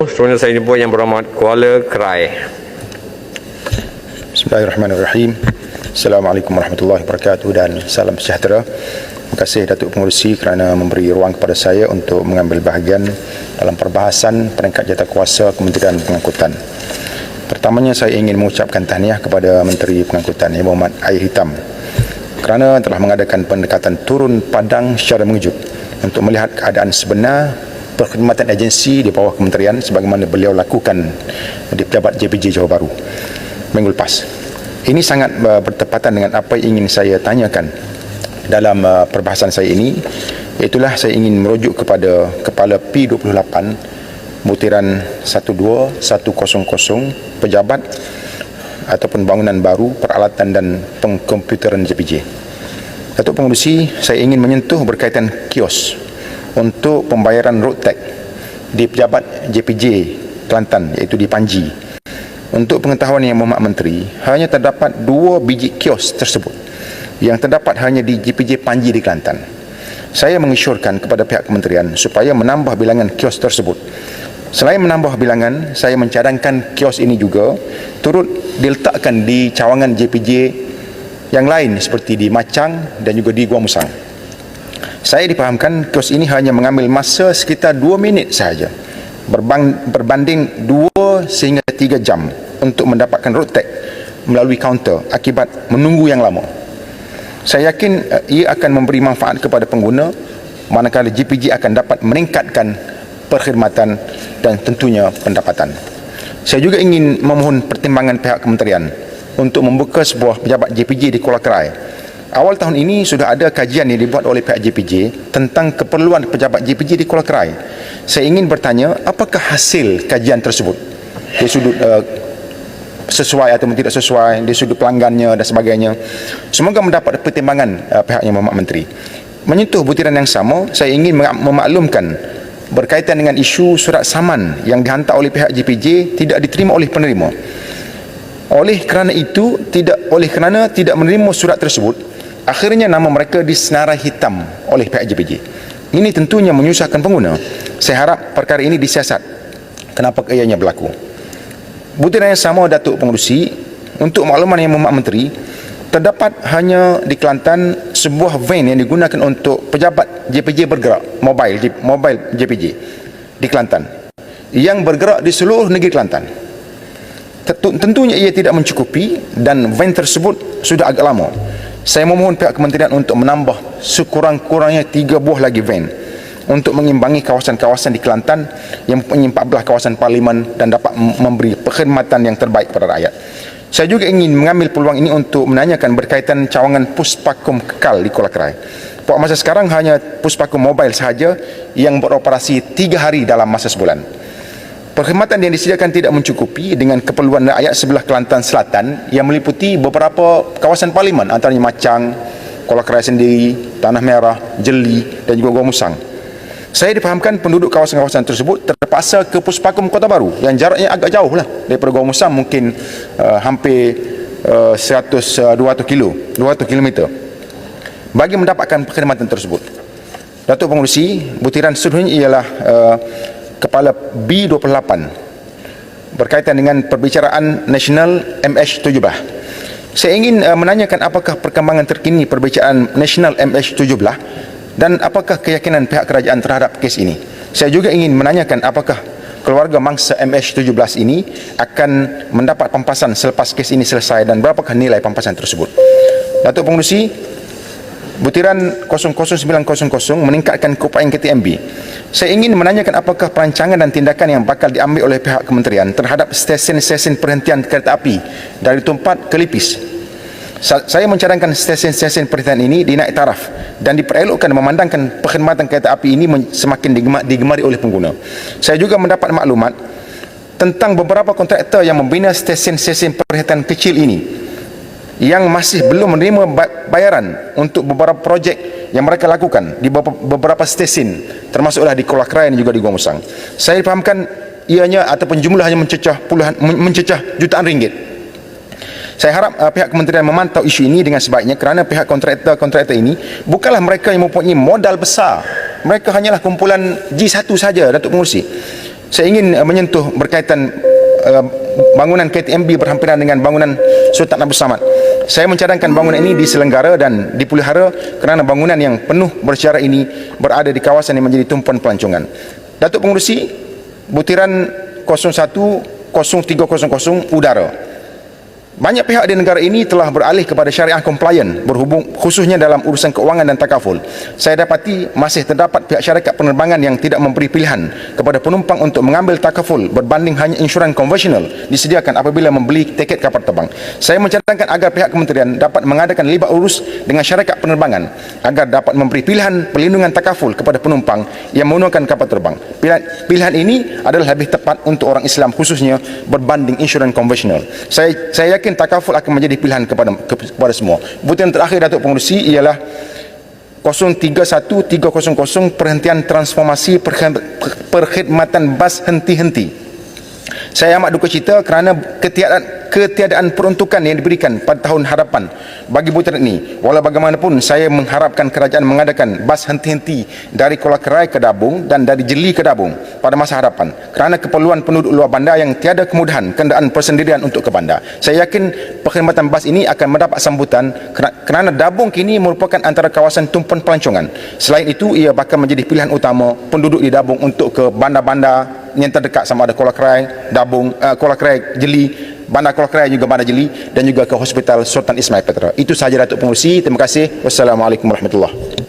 Seterusnya saya jemput Yang Berhormat Kuala Krai. Bismillahirrahmanirrahim. Assalamualaikum warahmatullahi wabarakatuh dan salam sejahtera. Terima kasih Datuk Pengerusi kerana memberi ruang kepada saya untuk mengambil bahagian dalam perbahasan peringkat jatah kuasa Kementerian Pengangkutan. Pertamanya saya ingin mengucapkan tahniah kepada Menteri Pengangkutan Yang Berhormat Air Hitam kerana telah mengadakan pendekatan turun padang secara mengejut untuk melihat keadaan sebenar perkhidmatan agensi di bawah kementerian sebagaimana beliau lakukan di Pejabat JPJ Johor Bahru minggu lepas. Ini sangat bertepatan dengan apa yang ingin saya tanyakan dalam perbahasan saya ini. Itulah saya ingin merujuk kepada Kepala P28 butiran 12100 pejabat ataupun bangunan baru, peralatan dan pengkomputeran JPJ. Datuk Pengerusi, saya ingin menyentuh berkaitan kios untuk pembayaran road tax di pejabat JPJ Kelantan, iaitu di Panji. Untuk pengetahuan Yang Berhormat Menteri, hanya terdapat 2 biji kios tersebut yang terdapat hanya di JPJ Panji di Kelantan. Saya mengisyorkan kepada pihak kementerian supaya menambah bilangan kios tersebut. Selain menambah bilangan, saya mencadangkan kios ini juga turut diletakkan di cawangan JPJ yang lain seperti di Macang dan juga di Gua Musang. Saya dipahamkan kios ini hanya mengambil masa sekitar 2 minit sahaja berbanding 2 sehingga 3 jam untuk mendapatkan road tax melalui kaunter akibat menunggu yang lama. Saya yakin ia akan memberi manfaat kepada pengguna manakala JPJ akan dapat meningkatkan perkhidmatan dan tentunya pendapatan. Saya juga ingin memohon pertimbangan pihak kementerian untuk membuka sebuah pejabat JPJ di Kuala Krai. Awal tahun ini sudah ada kajian yang dibuat oleh pihak JPJ tentang keperluan pejabat JPJ di Kuala Krai. Saya ingin bertanya, apakah hasil kajian tersebut dari sudut sesuai atau tidak sesuai, dari sudut pelanggannya dan sebagainya. Semoga mendapat pertimbangan pihak Yang Berhormat Menteri. Menyentuh butiran yang sama, saya ingin memaklumkan berkaitan dengan isu surat saman yang dihantar oleh pihak JPJ tidak diterima oleh penerima. Oleh kerana tidak menerima surat tersebut, akhirnya nama mereka disenarai hitam oleh pihak JPJ. Ini tentunya menyusahkan pengguna. Saya harap perkara ini disiasat. Kenapa ianya berlaku? Butiran yang sama, Datuk Pengerusi, untuk makluman Yang Berhormat Menteri, terdapat hanya di Kelantan sebuah van yang digunakan untuk pejabat JPJ bergerak, mobile JPJ di Kelantan, yang bergerak di seluruh negeri Kelantan. Tentunya ia tidak mencukupi dan van tersebut sudah agak lama. Saya memohon pihak kementerian untuk menambah sekurang-kurangnya 3 buah lagi van untuk mengimbangi kawasan-kawasan di Kelantan yang mempunyai 14 kawasan parlimen dan dapat memberi perkhidmatan yang terbaik kepada rakyat. Saya juga ingin mengambil peluang ini untuk menanyakan berkaitan cawangan Puspakum Kekal di Kuala Krai. Pada masa sekarang hanya Puspakum Mobile sahaja yang beroperasi 3 hari dalam masa sebulan. Perkhidmatan yang disediakan tidak mencukupi dengan keperluan rakyat sebelah Kelantan Selatan yang meliputi beberapa kawasan parlimen antaranya Macang, Kuala Krai sendiri, Tanah Merah, Jeli dan juga Gua Musang. Saya dipahamkan penduduk kawasan-kawasan tersebut terpaksa ke Puspakum Kota Baru yang jaraknya agak jauh lah daripada Gua Musang, mungkin hampir 200 km bagi mendapatkan perkhidmatan tersebut. Datuk Pengerusi, butiran seterusnya ialah Kepala B28 berkaitan dengan perbicaraan Nasional MH17. Saya ingin menanyakan apakah perkembangan terkini perbicaraan Nasional MH17 dan apakah keyakinan pihak kerajaan terhadap kes ini. Saya juga ingin menanyakan apakah keluarga mangsa MH17 ini akan mendapat pampasan selepas kes ini selesai dan berapakah nilai pampasan tersebut. Datuk Pengerusi, butiran 00900 meningkatkan keupayaan KTMB. Saya ingin menanyakan apakah perancangan dan tindakan yang bakal diambil oleh pihak kementerian terhadap stesen-stesen perhentian kereta api dari Tumpat ke Lipis. Saya mencadangkan stesen-stesen perhentian ini dinaik taraf dan diperelokkan memandangkan perkhidmatan kereta api ini semakin digemari oleh pengguna. Saya juga mendapat maklumat tentang beberapa kontraktor yang membina stesen-stesen perhentian kecil ini yang masih belum menerima bayaran untuk beberapa projek yang mereka lakukan di beberapa stesen, termasuklah di Kuala Krai dan juga di Gua Musang. Saya fahamkan ianya ataupun jumlahnya mencecah jutaan ringgit. Saya harap pihak kementerian memantau isu ini dengan sebaiknya kerana pihak kontraktor ini bukanlah mereka yang mempunyai modal besar. Mereka hanyalah kumpulan G1 saja, Datuk Pengerusi. Saya ingin menyentuh berkaitan bangunan KTMB berhampiran dengan bangunan Sultan Abdul Samad. Saya mencadangkan bangunan ini diselenggara dan dipelihara kerana bangunan yang penuh bersejarah ini berada di kawasan yang menjadi tumpuan pelancongan. Datuk Pengerusi, butiran 010300 udara. Banyak pihak di negara ini telah beralih kepada syariah compliant berhubung khususnya dalam urusan keuangan dan takaful. Saya dapati masih terdapat pihak syarikat penerbangan yang tidak memberi pilihan kepada penumpang untuk mengambil takaful berbanding hanya insuran konvensional disediakan apabila membeli tiket kapal terbang. Saya mencadangkan agar pihak kementerian dapat mengadakan libat urus dengan syarikat penerbangan agar dapat memberi pilihan perlindungan takaful kepada penumpang yang menggunakan kapal terbang. Pilihan ini adalah lebih tepat untuk orang Islam khususnya berbanding insuran konvensional. Saya yakin takaful akan menjadi pilihan kepada semua. Butiran terakhir Datuk Pengerusi ialah 031300 perhentian transformasi perkhidmatan bas henti-henti. Saya amat duka cita kerana ketiadaan peruntukan yang diberikan pada tahun hadapan bagi butiran ini. Walau bagaimanapun saya mengharapkan kerajaan mengadakan bas henti-henti dari Kuala Kerai ke Dabung dan dari Jeli ke Dabung pada masa hadapan kerana keperluan penduduk luar bandar yang tiada kemudahan kenderaan persendirian untuk ke bandar. Saya yakin perkhidmatan bas ini akan mendapat sambutan kerana Dabung kini merupakan antara kawasan tumpuan pelancongan. Selain itu, ia bakal menjadi pilihan utama penduduk di Dabung untuk ke bandar-bandar yang terdekat sama ada Kuala Kerai, Dabung, Kuala Kerai, Jeli, Bandar Kuala Kerai juga Bandar Jeli dan juga ke Hospital Sultan Ismail Petra. Itu sahaja Datuk Pengerusi. Terima kasih. Wassalamualaikum warahmatullahi wabarakatuh.